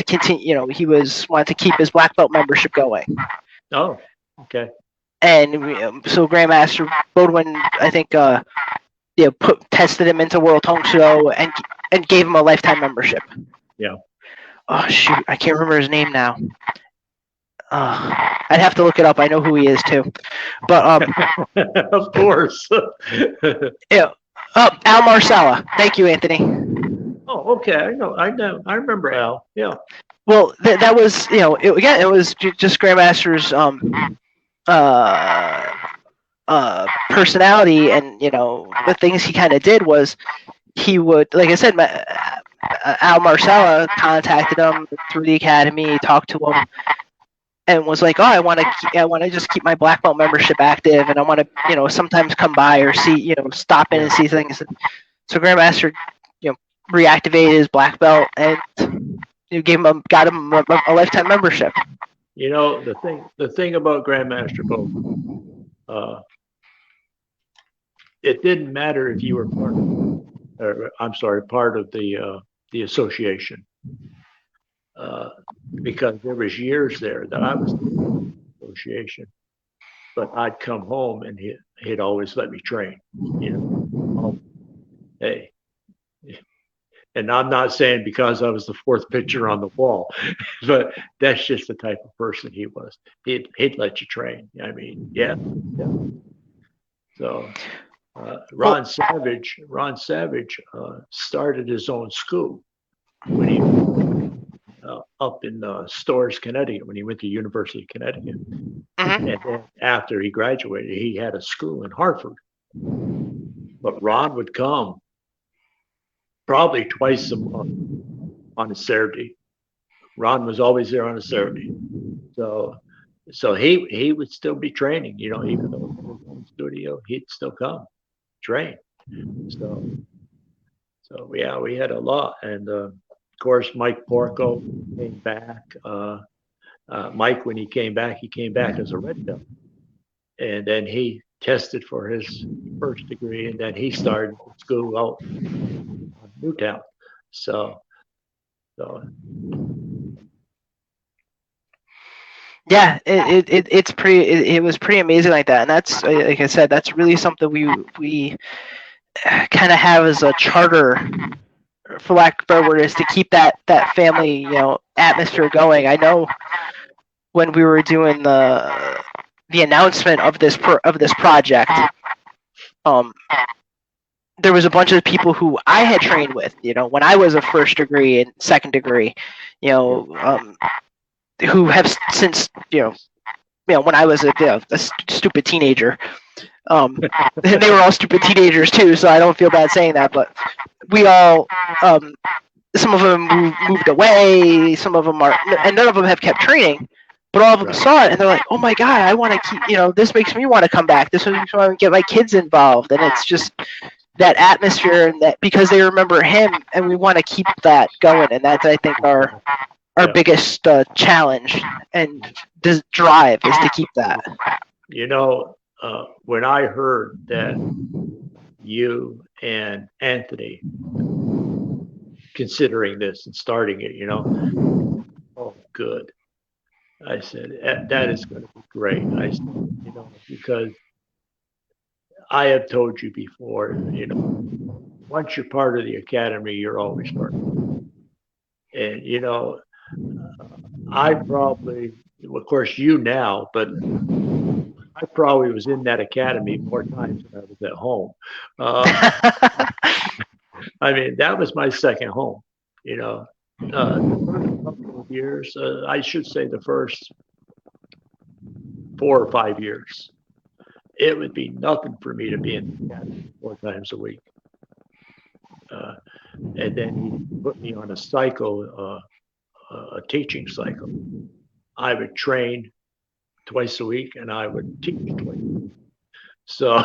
continue, wanted to keep his black belt membership going. Oh, okay. And so Grandmaster Beaudoin, I think, tested him into World Tong Soo and gave him a lifetime membership. Yeah. Oh shoot, I can't remember his name now. I'd have to look it up. I know who he is too, but of course. yeah. Al Marcella. Thank you, Anthony. Oh, okay. I know. I remember Al. Yeah. Well, that was it was just Grandmaster's personality, and the things he kind of did was he would, like I said, Al Marcella contacted him through the academy, talked to him, and was like, "Oh, I want to just keep my black belt membership active, and I want to sometimes come by or see stop in and see things." So Grandmaster reactivated his black belt and got him a lifetime membership. The thing about Grandmaster Bowen, it didn't matter if you were part of the association, because there was years there that I was in the association, but I'd come home and he'd always let me train. Hey, and I'm not saying because I was the fourth pitcher on the wall, but that's just the type of person he was. He'd let you train. I mean, yeah. So Ron Savage started his own school when he up in Storrs, Connecticut, when he went to University of Connecticut. Mm-hmm. And then after he graduated, he had a school in Hartford. But Ron would come probably twice a month on a Saturday. Ron was always there on a Saturday. So he would still be training, even though he was in the studio, he'd still come train. So yeah, we had a lot. And of course, Mike Porco came back. Mike, when he came back as a red belt. And then he tested for his first degree, and then he started school out in Newtown. So yeah, it was pretty amazing like that, and that's, like I said, that's really something we kind of have as a charter, for lack of a better word, is to keep that family atmosphere going. I know when we were doing the announcement of this project, there was a bunch of people who I had trained with, when I was a first degree and second degree, who have since, when I was a stupid teenager, and they were all stupid teenagers too, so I don't feel bad saying that, but we all, some of them moved away, some of them are, and none of them have kept training, but all of them saw it and they're like, "Oh my God, I want to keep, this makes me want to come back. This makes me want to get my kids involved." And it's just that atmosphere, and that because they remember him, and we want to keep that going, and that's, I think, our biggest challenge and drive is to keep that. When I heard that you and Anthony considering this and starting it, oh, good. I said, that is going to be great. I said, because I have told you before, once you're part of the academy, you're always part of it. And, I probably, of course, you now, but I probably was in that academy more times than I was at home. I mean, that was my second home, the first couple of years, I should say the first 4 or 5 years, it would be nothing for me to be in the academy 4 times a week. And then he put me on a cycle, a teaching cycle. I would train twice a week and I would teach twice a week. So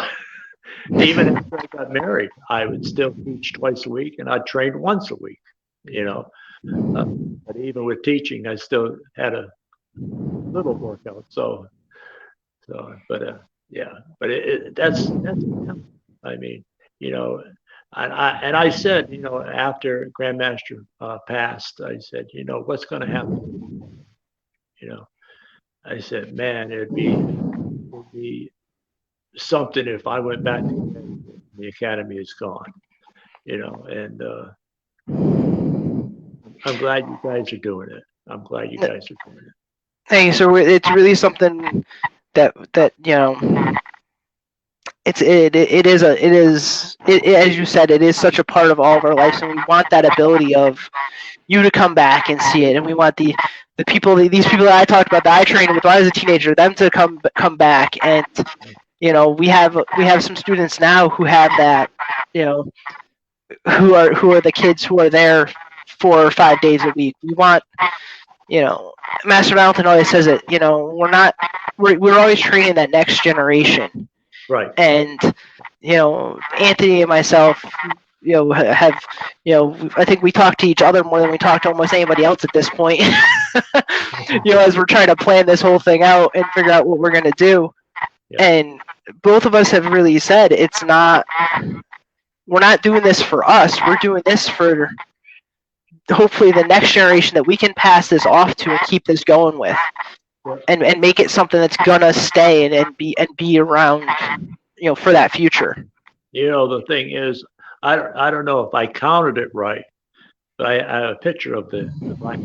even after I got married, I would still teach twice a week, and I'd train once a week. You know, but even with teaching, I still had a little workout. Yeah, but that's I mean, you know, and I said, you know, after Grandmaster passed, I said, you know, what's going to happen? You know, I said, man, it'd be something if I went back to the academy is gone. You know, and I'm glad you guys are doing it. I'm glad you guys are doing it. Thank you. So it's really something that you know. It is as you said, it is such a part of all of our lives, and we want that ability of you to come back and see it, and we want the people, these people that I talked about that I trained with when I was a teenager, them to come back. And you know, we have some students now who have that, you know, who are the kids who are there 4 or 5 days a week. We want, you know, Master Valentin always says it, you know, we're always training that next generation. Right. And, you know, Anthony and myself, you know, have, you know, I think we talk to each other more than we talk to almost anybody else at this point. You know, as we're trying to plan this whole thing out and figure out what we're going to do. Yeah. And both of us have really said we're not doing this for us. We're doing this for hopefully the next generation that we can pass this off to and keep this going with. And make it something that's gonna stay and be around, you know, for that future. You know, the thing is, I don't know if I counted it right, but I have a picture of the black,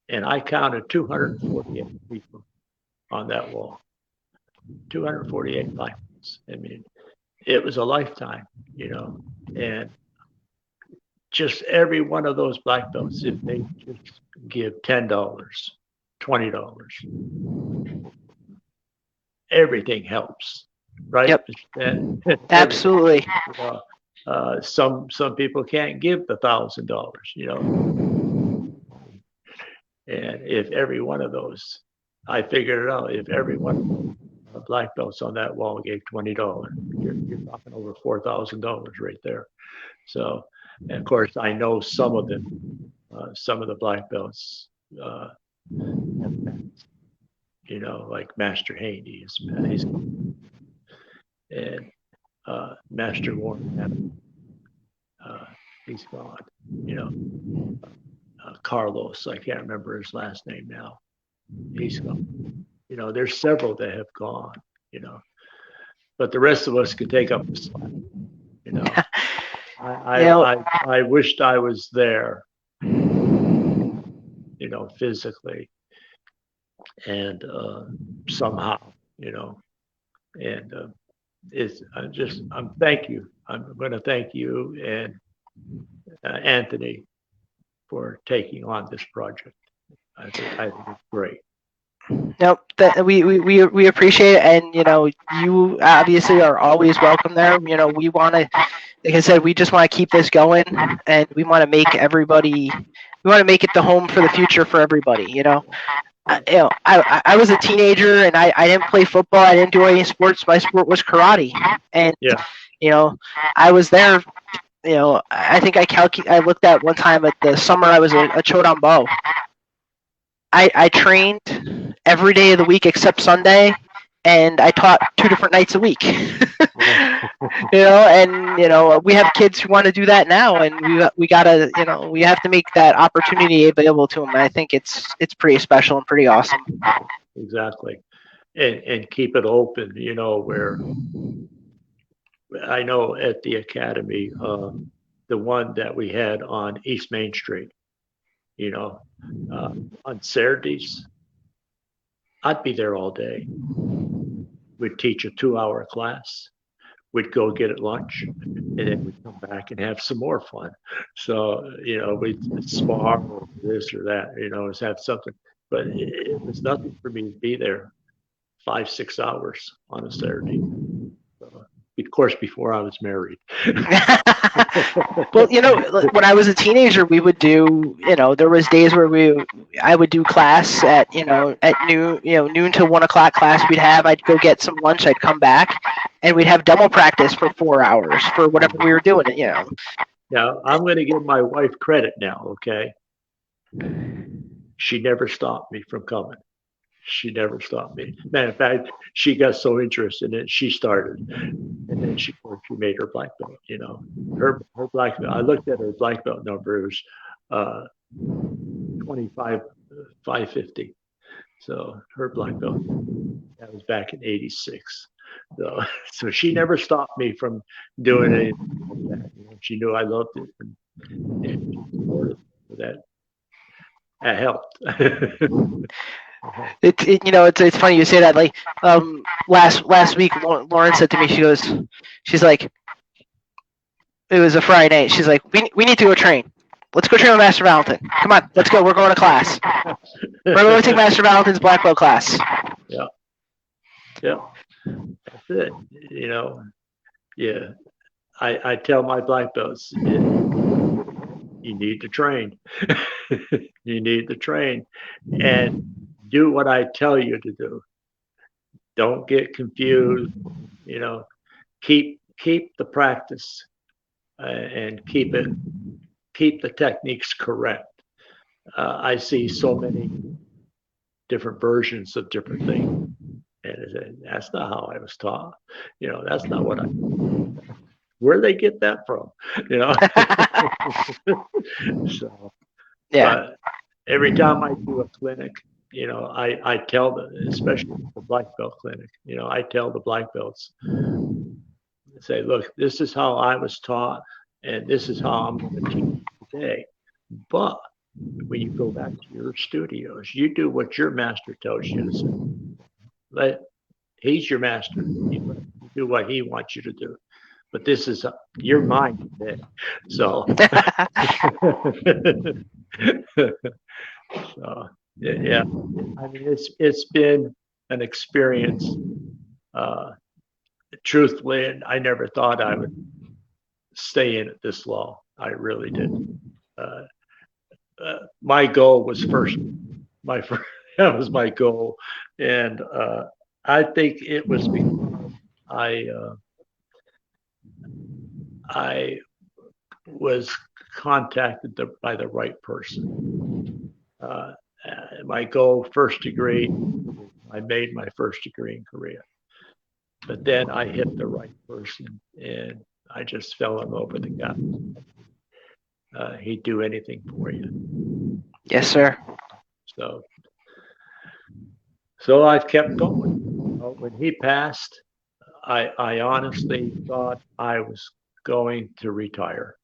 and I counted 248 people on that wall. 248 black belts. I mean, it was a lifetime, you know, and just every one of those black belts, if they just give $10. $20. Everything helps, right? Yep. And absolutely. Some people can't give the $1,000, you know. And if every one of those, I figured it out. If every one of the black belts on that wall gave $20, you're talking over $4,000 right there. So, and of course, I know some of them, some of the black belts. You know, like Master Haney is and Master Warren, he's gone. You know, Carlos, I can't remember his last name now. He's gone. You know, there's several that have gone. You know, but the rest of us could take up the slack. You know, I wished I was there. You know, physically. And somehow, you know, and thank you. I'm going to thank you and Anthony for taking on this project. I think it's great. Nope, we appreciate it, and you know, you obviously are always welcome there. You know, we want to, like I said, we just want to keep this going, and we want to make it the home for the future for everybody. You know. You know, I was a teenager and I didn't play football. I didn't do any sports. My sport was karate. And, you know, I was there, you know, I think I looked at one time at the summer I was a Chodan Bo. I trained every day of the week except Sunday, and I taught 2 different nights a week. You know, and you know, we have kids who want to do that now, and we gotta, you know, we have to make that opportunity available to them. And I think it's pretty special and pretty awesome. Exactly, and keep it open. You know, where I know at the academy, the one that we had on East Main Street, you know, on Saturdays, I'd be there all day. We'd teach a 2-hour class. We'd go get at lunch, and then we'd come back and have some more fun. So, you know, we'd spar or this or that, you know, have something. But it was nothing for me to be there 5-6 hours on a Saturday. So, of course, before I was married. Well, when I was a teenager, we would do, there was days where I would do class at, at noon, noon to 1 o'clock class we'd have. I'd go get some lunch. I'd come back, and we'd have demo practice for 4 hours for whatever we were doing. Now, I'm going to give my wife credit now, okay? She never stopped me from coming. She never stopped me. Matter of fact, she got so interested in it, she started. And then she made her black belt, Her black belt, I looked at her black belt number, it was 25,550. So her black belt, that was back in 86. So she never stopped me from doing anything like that. She knew I loved it, and she supported that. That helped. It's funny you say that. Like last week, Lauren said to me, she's like, it was a Friday night. She's like, we need to go train. Let's go train with Master Valentin. Come on, let's go. We're going to class. We're going to take Master Valentin's black belt class. Yeah. That's it. Yeah. I tell my black belts, you need to train. You need to train and do what I tell you to do. Don't get confused. Keep the practice and keep the techniques correct. I see so many different versions of different things, and that's not how I was taught. That's not what where they get that from, So, yeah. But every time I do a clinic, I tell them, especially the black belt clinic, I tell the black belts, say, look, this is how I was taught, and this is how I'm going to teach today. But when you go back to your studios, you do what your master tells you to say. He's your master. You do what he wants you to do. But this is your mind today. So, yeah. I mean, it's been an experience. Truthfully, and I never thought I would stay in it this long. I really didn't. My goal was that was my goal, and I think it was because I was contacted by the right person. My goal, first degree, I made my first degree in Korea. But then I hit the right person, and I just fell in love with the guy. He'd do anything for you. Yes, sir. So I've kept going. When he passed, I honestly thought I was going to retire.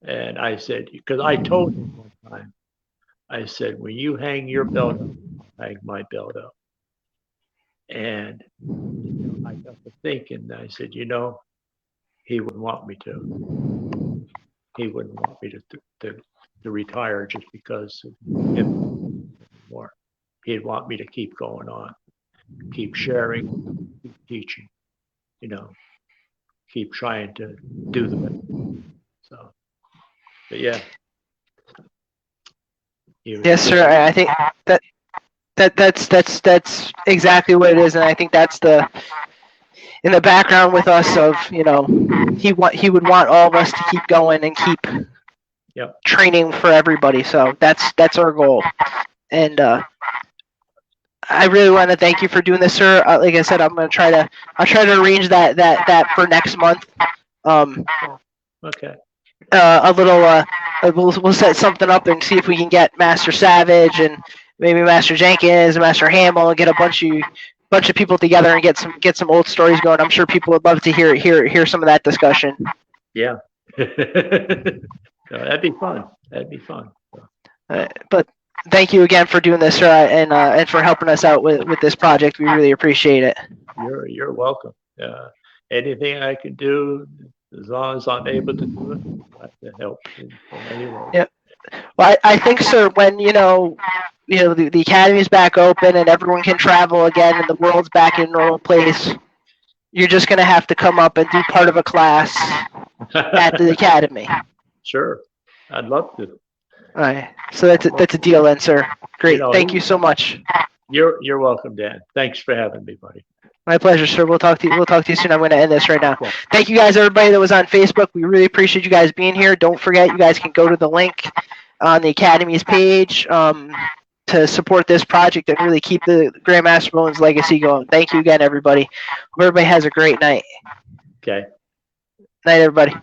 And I said, because I told him one time, I said, when you hang your belt up, I'll hang my belt up. And I got to thinking, I said, he wouldn't want me to. He wouldn't want me to retire just because of him anymore. He'd want me to keep going on, keep sharing, keep teaching, keep trying to do the best. So, but yeah. Yes, sir. I think that's exactly what it is, and I think that's in the background with us of he would want all of us to keep going and keep training for everybody. So that's our goal, and I really want to thank you for doing this, sir. Like I said, I'll try to arrange that for next month. Okay. A little we'll set something up and see if we can get Master Savage and maybe Master Jenkins and Master Hamill and get a bunch of people together and get some old stories going. I'm sure people would love to hear some of that discussion. Yeah. That'd be fun. But thank you again for doing this, sir, and for helping us out with this project. We really appreciate it. You're welcome. Anything I can do, as long as I'm able to do it, I'd like to help in any way. Yeah. Well, I think, sir, when the academy's back open and everyone can travel again and the world's back in a normal place, you're just gonna have to come up and do part of a class at the academy. Sure, I'd love to. All right. So that's a deal then, sir. Great. Thank you so much. You're welcome, Dan. Thanks for having me, buddy. My pleasure, sir. We'll talk to you soon. I'm going to end this right now. Thank you guys, everybody that was on Facebook. We really appreciate you guys being here. Don't forget, you guys can go to the link on the Academy's page to support this project and really keep the Grandmaster Bones legacy going. Thank you again, everybody. Hope everybody has a great night. Okay. Night, everybody.